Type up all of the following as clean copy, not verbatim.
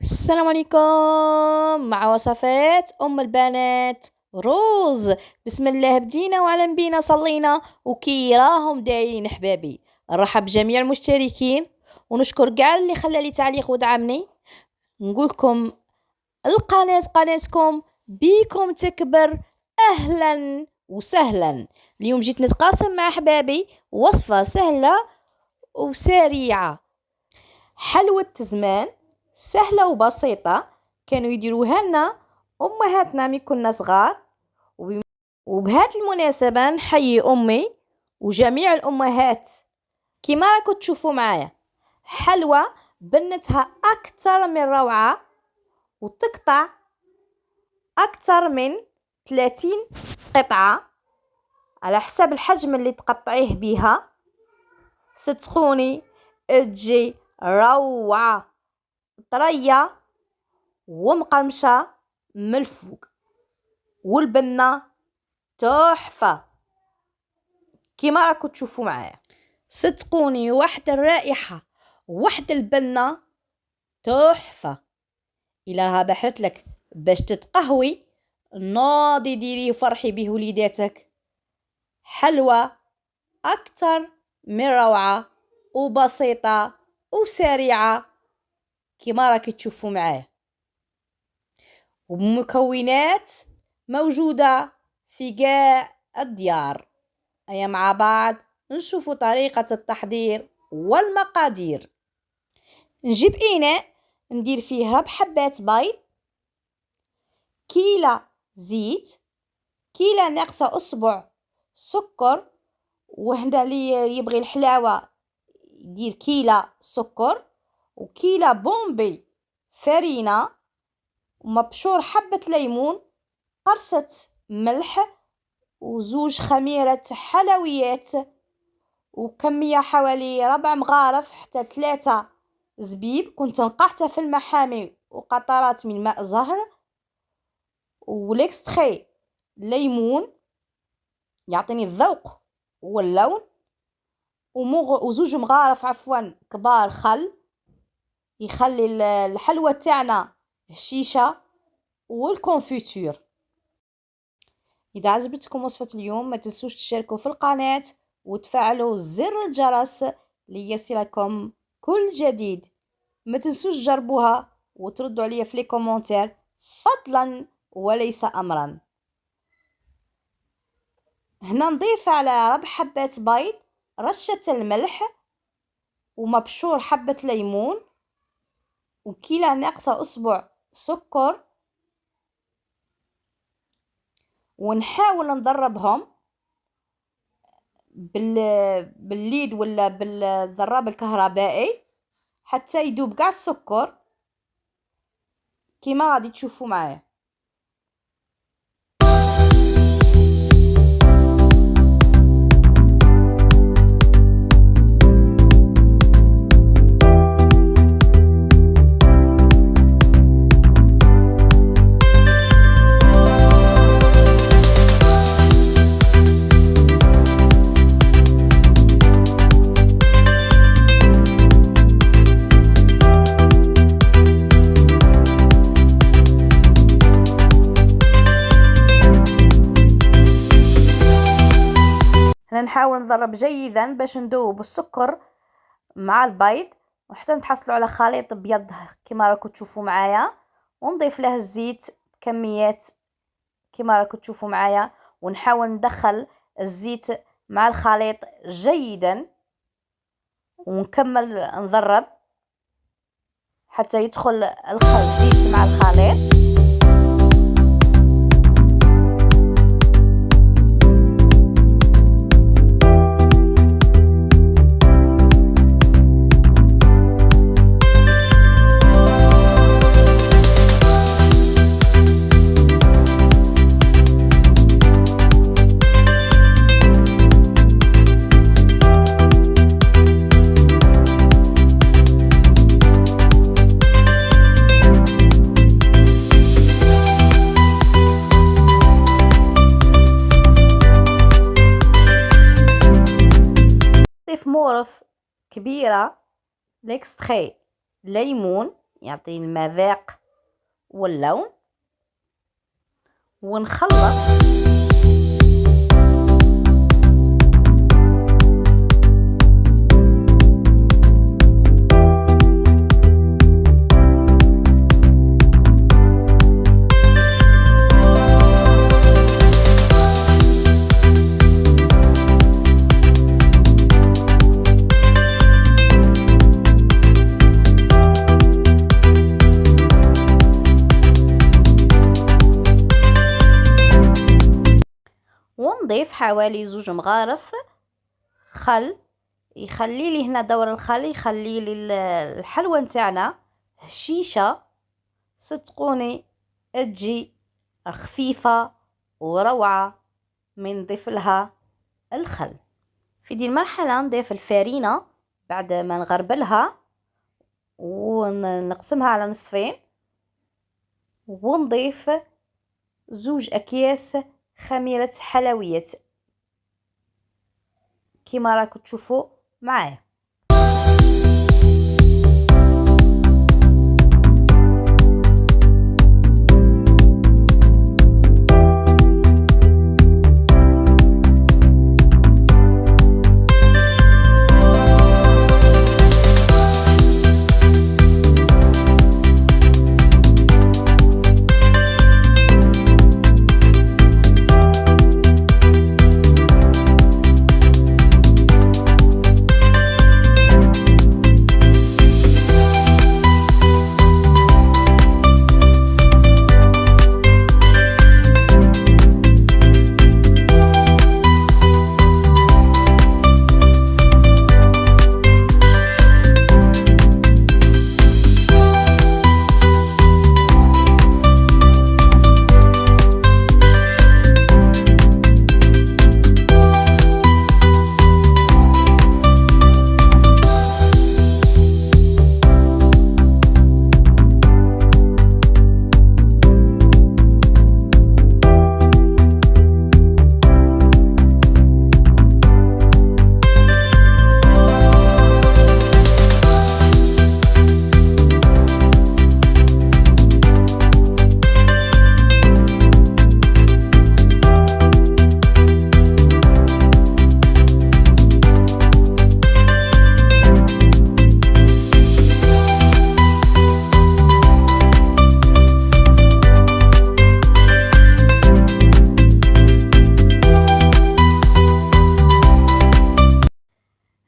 السلام عليكم مع وصفات أم البنات روز. بسم الله بدينا وعلى نبينا صلينا وكي راهم دايرين حبابي. نرحب بجميع المشتركين ونشكر كاع اللي خلى لي تعليق ودعمني. نقولكم قناتكم بيكم تكبر. أهلا وسهلا. اليوم جيت نتقاسم مع حبابي وصفة سهلة وسريعة، حلوة زمان، سهلة وبسيطة. كانوا يديروها لنا أمهاتنا مي كنا صغار. وبهذه المناسبة نحيي أمي وجميع الأمهات. كما راكم تشوفوا معايا حلوة بنتها أكثر من روعة، وتقطع أكثر من 30 قطعة على حسب الحجم اللي تقطعيه بيها. ستخوني تجي روعة طرية ومقرمشة من الفوق، والبنة تحفة كما راكم تشوفوا معايا. صدقوني واحد الرائحة واحد البنة تحفة. إلا راه بحرت لك باش تتقهوي ناضي ديري فرحي به وليداتك. حلوة أكثر من روعة وبسيطة وسريعة كما راكي تشوفوا معايا، ومكونات موجودة في كاع الديار. هيا مع بعض نشوفوا طريقة التحضير والمقادير. نجيب إناء ندير فيه ربع حبات بيض، كيلة زيت، كيلة ناقصة أصبع سكر، وهنا اللي يبغي الحلاوة يدير كيلة سكر، وكيلة بومبي فرينة، ومبشور حبة ليمون، قرصة ملح، وزوج خميرة حلويات، وكمية حوالي 4 مغارف حتى 3 زبيب كنت نقعتها في الماء حامي وقطرات من ماء زهر، وليكستخي ليمون يعطيني الذوق واللون، وزوج مغارف كبار خل يخلي الحلوى تاعنا هشيشة، والكونفيتور. إذا عجبتكم وصفة اليوم ما تنسوش تشتركوا في القناة وتفعلوا زر الجرس ليصلكم كل جديد. ما تنسوش تجربوها وتردوا عليا في لي كومونتير فضلا وليس أمرا. هنا نضيف على ربع حبات بيض رشة الملح، ومبشور حبة ليمون، وكيلة ناقصة أصبع سكر، ونحاول نضربهم بالليد ولا بالضراب الكهربائي حتى يذوب كاع السكر كما غادي تشوفوا معايا. نحاول نضرب جيدا باش ندوب السكر مع البيض وحتى نحصلوا على خليط ابيض كما راكم تشوفوا معايا، ونضيف له الزيت كميات كما راكم تشوفوا معايا، ونحاول ندخل الزيت مع الخليط جيدا، ونكمل نضرب حتى يدخل الزيت مع الخليط. مورف كبيرة ليكستخي ليمون يعطي المذاق واللون. ونخلط ونضيف حوالي 2 مغارف خل. يخلي لي هنا دور الخل يخلي لي الحلوى نتاعنا هشيشه صدقوني تجي خفيفه وروعه من نضيف لها الخل. في دي المرحله نضيف الفارينه بعد ما نغربلها ونقسمها على نصفين، ونضيف 2 أكياس خميرة حلويات كما راكم تشوفوا معايا.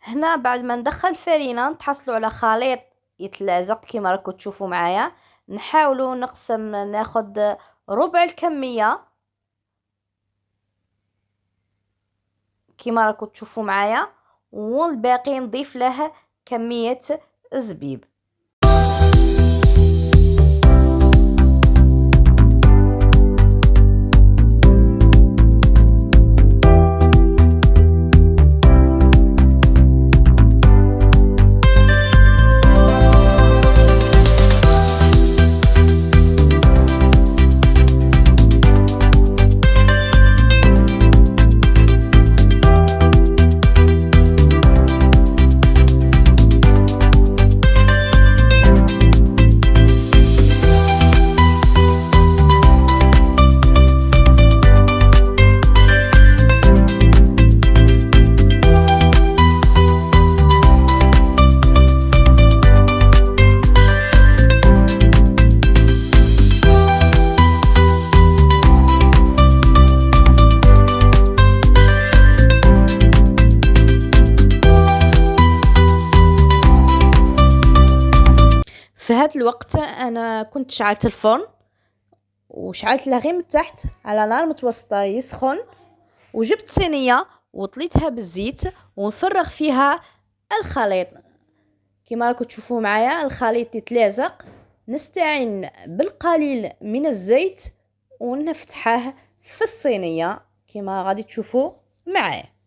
هنا بعد ما ندخل الفرينه نتحصلوا على خليط يتلازق كما راكم تشوفوا معايا. نحاولوا نقسم ناخذ ربع الكميه كما راكم تشوفوا معايا، والباقي نضيف له كميه زبيب. في هذا الوقت انا كنت شعلت الفرن وشعلت له غير من تحت على نار متوسطه يسخن، وجبت صينيه وطليتها بالزيت ونفرغ فيها الخليط كما راكم تشوفوا معايا. الخليط يتلازق، نستعين بالقليل من الزيت ونفتحه في الصينيه كما غادي تشوفوا معايا.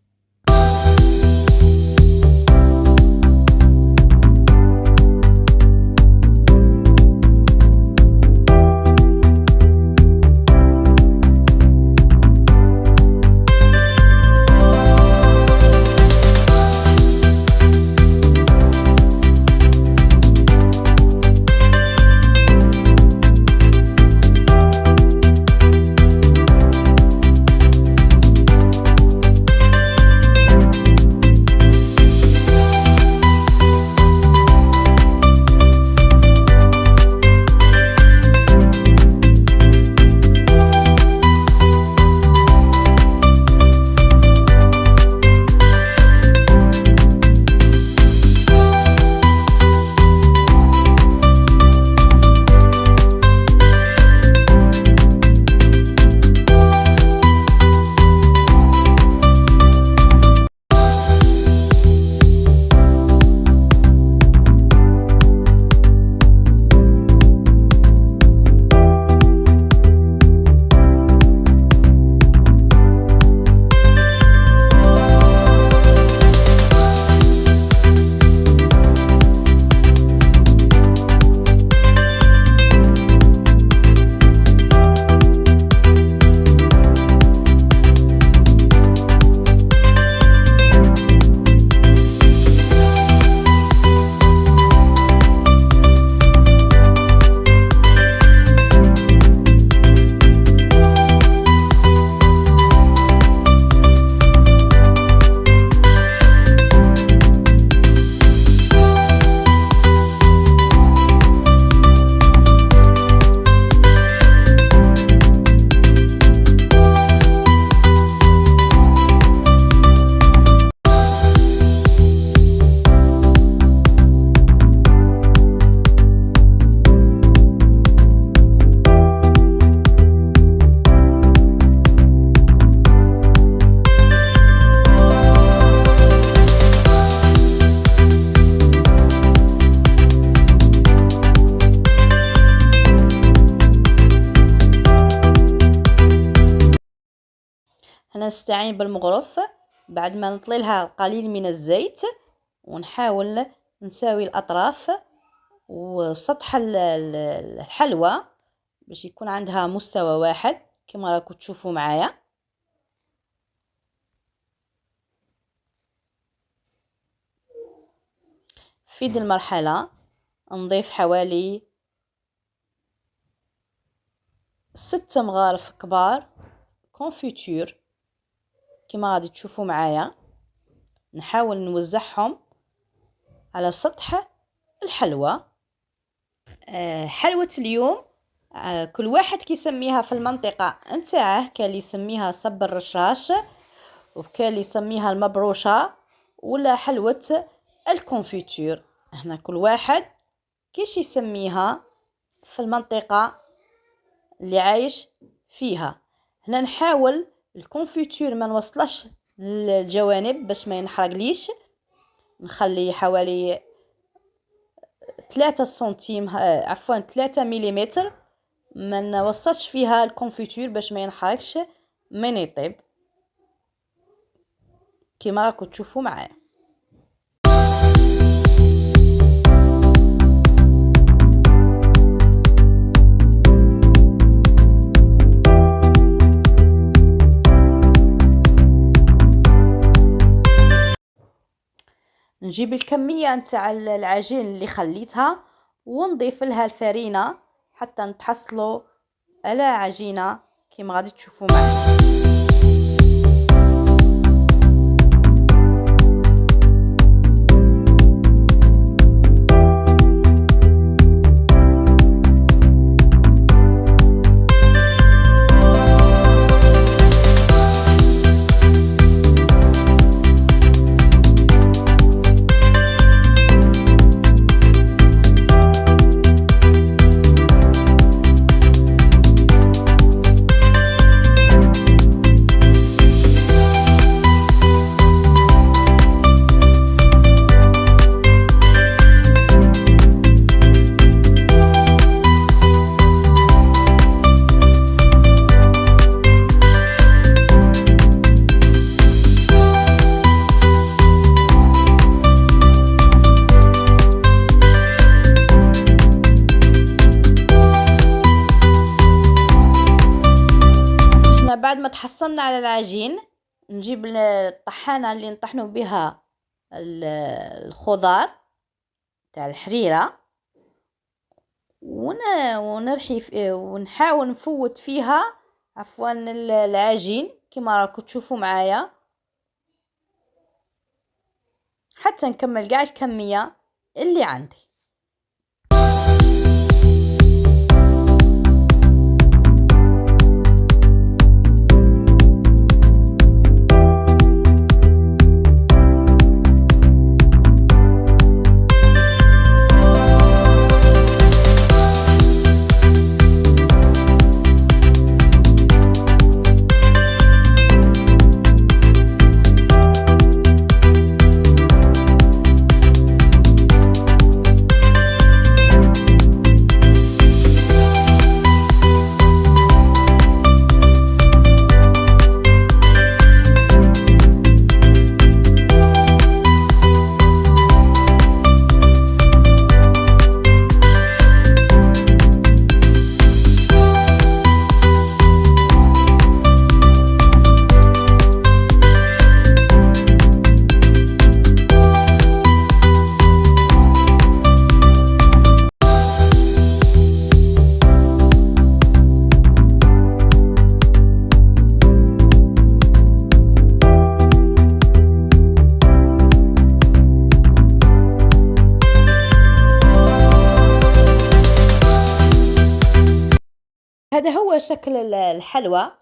أنا نستعين بالمغرف بعد ما نطلي لها قليل من الزيت، ونحاول نساوي الأطراف وسطح الحلوى باش يكون عندها مستوى واحد كما راكم تشوفوا معايا. في دي المرحلة نضيف حوالي 6 مغارف كبار كونفيتور كما غادي تشوفوا معايا. نحاول نوزعهم على سطح الحلوى. حلوة اليوم كل واحد كيسميها في المنطقة نتاعه، كان اللي يسميها صب الرشاش، وكان اللي يسميها المبروشة، ولا حلوة الكونفيتور. هنا كل واحد كيش يسميها في المنطقة اللي عايش فيها. هنا نحاول الكونفيتور ما نوصلش للجوانب باش ما ينحرقليش، نخلي حوالي 3 سنتيم عفوا 3 مليمتر، ما نوصلش فيها الكونفيتور باش ما ينحرقش من يطيب كما راكم تشوفوا معايا. نجيب الكمية نتاع العجين اللي خليتها ونضيف لها الفرينة حتى نتحصلوا على عجينة كما غادي تشوفوا معايا. بعد ما تحصلنا على العجين نجيب الطحانة اللي نطحنوا بها الخضار تاع الحريرة، ونرحي ونحاول نفوت فيها عفوا العجين كما راكم تشوفوا معايا حتى نكمل كاع الكمية اللي عندي. هذا هو شكل الحلوى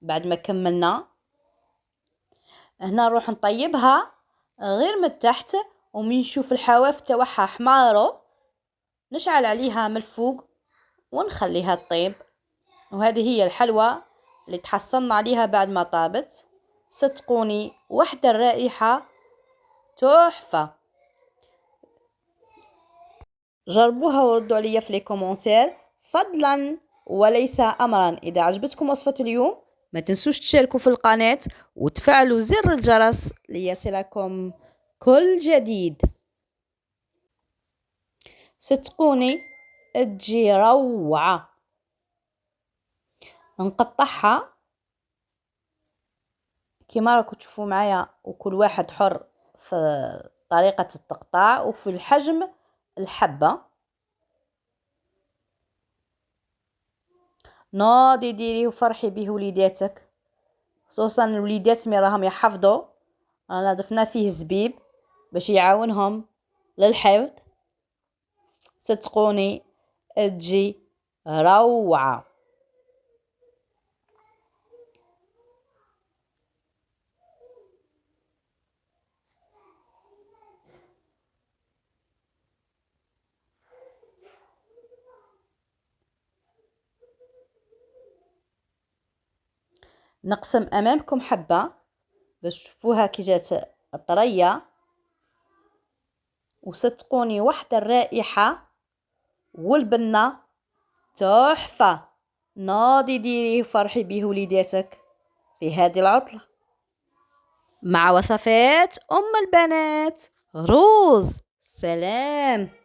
بعد ما كملنا. هنا نروح نطيبها غير من التحت، ومن نشوف الحواف تاعها حمارو نشعل عليها من الفوق ونخليها تطيب. وهذه هي الحلوى اللي تحصلنا عليها بعد ما طابت. صدقوني واحدة الرائحة تحفة. جربوها وردوا عليا في لي كومونتير فضلا وليس امرا. اذا عجبتكم وصفة اليوم ما تنسوش تشاركوا في القناة وتفعلوا زر الجرس ليصلكم كل جديد. صدقوني تجي روعة. نقطعها كما راكم تشوفوا معايا، وكل واحد حر في طريقة التقطاع وفي الحجم الحبة. ناضي ديريه وفرحي به وليداتك، خصوصا الوليدات مي راهم يحفظوا. انا ضفنا فيه الزبيب باش يعاونهم للحفظ. صدقوني تجي روعة. نقسم امامكم حبة باش تشوفوها كي جات طرية، وصدقوني واحدة الرائحة والبنة تحفة. ناضي ديريه فرحي بيه وليداتك في هذه العطلة. مع وصفات البنات روز. سلام.